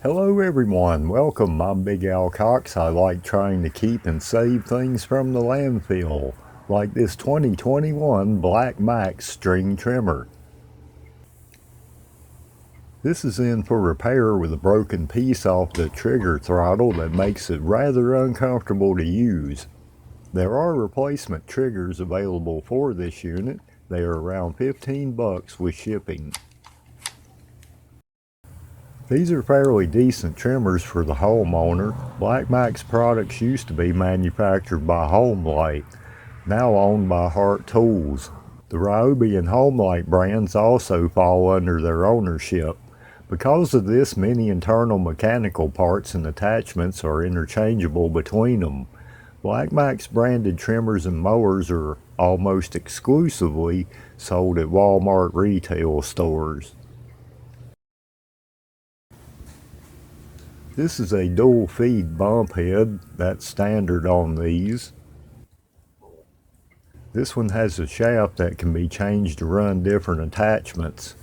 Hello everyone, welcome. I'm Big Allen Cox. I like trying to keep and save things from the landfill, like this 2021 Black Max string trimmer. This is in for repair with a broken piece off the trigger throttle that makes it rather uncomfortable to use. There are replacement triggers available for this unit. They are around $15 with shipping. These are fairly decent trimmers for the homeowner. Black Max products used to be manufactured by Homelite, now owned by Hart Tools. The Ryobi and Homelite brands also fall under their ownership. Because of this, many internal mechanical parts and attachments are interchangeable between them. Black Max branded trimmers and mowers are almost exclusively sold at Walmart retail stores. This is a dual feed bump head, that's standard on these. This one has a shaft that can be changed to run different attachments.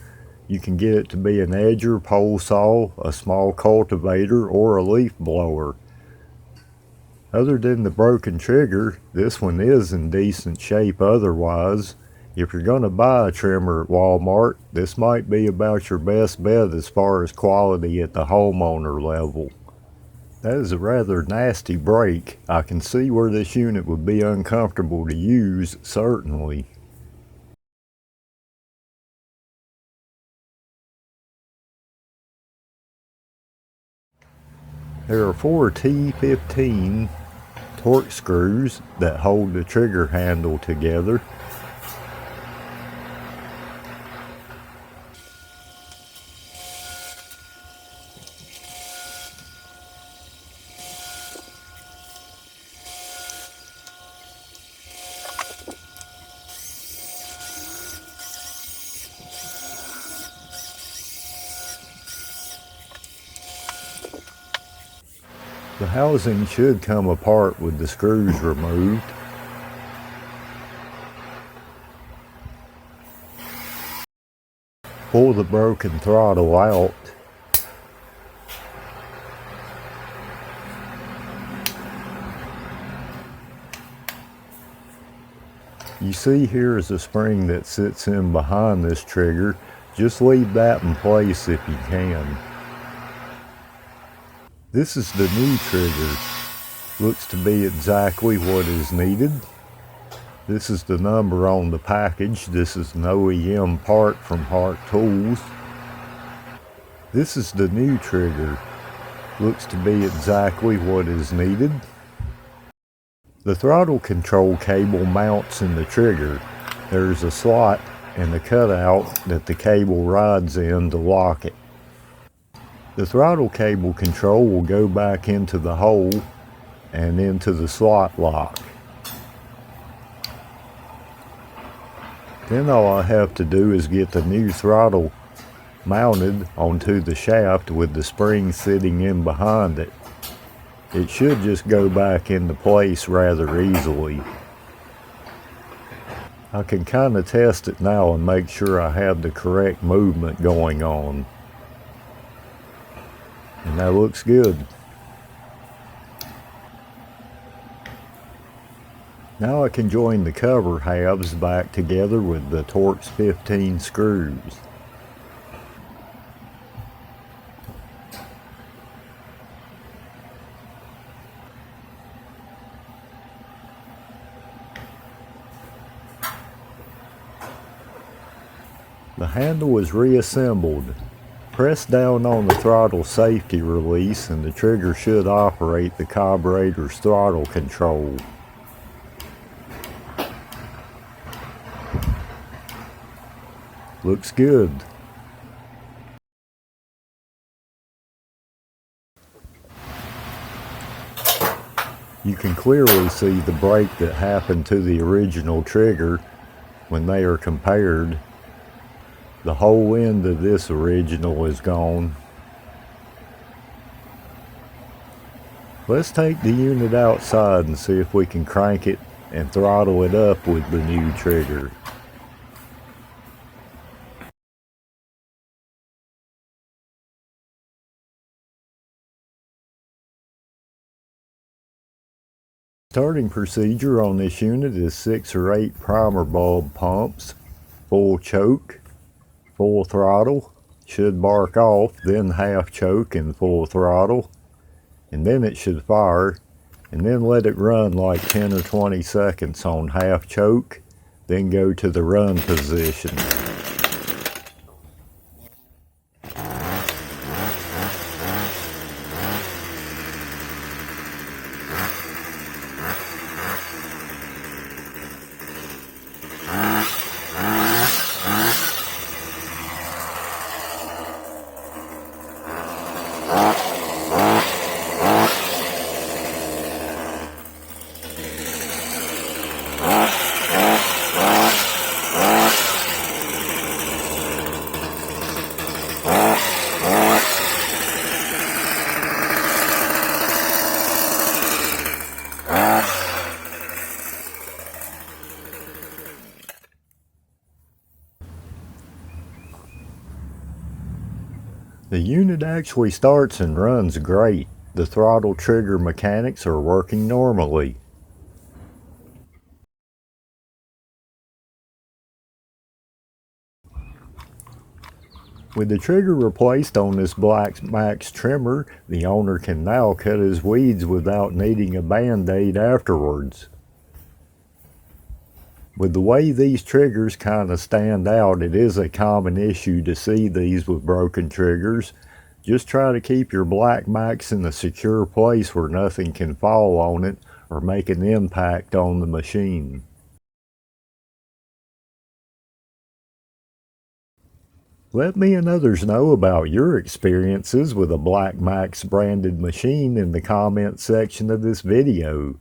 You can get it to be an edger, pole saw, a small cultivator, or a leaf blower. Other than the broken trigger, this one is in decent shape otherwise. If you're going to buy a trimmer at Walmart, this might be about your best bet as far as quality at the homeowner level. That is a rather nasty break. I can see where this unit would be uncomfortable to use, certainly. There are 4 T15 TORX screws that hold the trigger handle together. The housing should come apart with the screws removed. Pull the broken throttle out. You see here is a spring that sits in behind this trigger. Just leave that in place if you can. This is the new trigger. Looks to be exactly what is needed. This is the number on the package. This is an OEM part from Hart Tools. This is the new trigger. Looks to be exactly what is needed. The throttle control cable mounts in the trigger. There's a slot and a cutout that the cable rides in to lock it. The throttle cable control will go back into the hole and into the slot lock. Then all I have to do is get the new throttle mounted onto the shaft with the spring sitting in behind it. It should just go back into place rather easily. I can kind of test it now and make sure I have the correct movement going on. And that looks good. Now I can join the cover halves back together with the TORX 15 screws. The handle is reassembled. Press down on the throttle safety release and the trigger should operate the carburetor's throttle control. Looks good. You can clearly see the break that happened to the original trigger when they are compared. The whole end of this original is gone. Let's take the unit outside and see if we can crank it and throttle it up with the new trigger. Starting procedure on this unit is 6 or 8 primer bulb pumps, full choke, full throttle, should bark off, then half choke and full throttle, and then it should fire, and then let it run like 10 or 20 seconds on half choke, then go to the run position. The unit actually starts and runs great. The throttle trigger mechanics are working normally. With the trigger replaced on this Black Max trimmer, the owner can now cut his weeds without needing a band-aid afterwards. With the way these triggers kind of stand out, it is a common issue to see these with broken triggers. Just try to keep your Black Max in a secure place where nothing can fall on it or make an impact on the machine. Let me and others know about your experiences with a Black Max branded machine in the comments section of this video.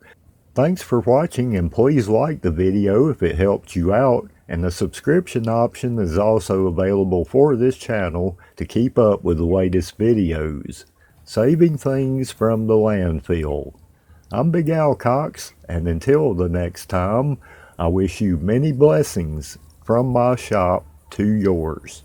Thanks for watching, and please like the video if it helped you out, and the subscription option is also available for this channel to keep up with the latest videos. Saving things from the landfill. I'm Big Allen Cox, and until the next time, I wish you many blessings from my shop to yours.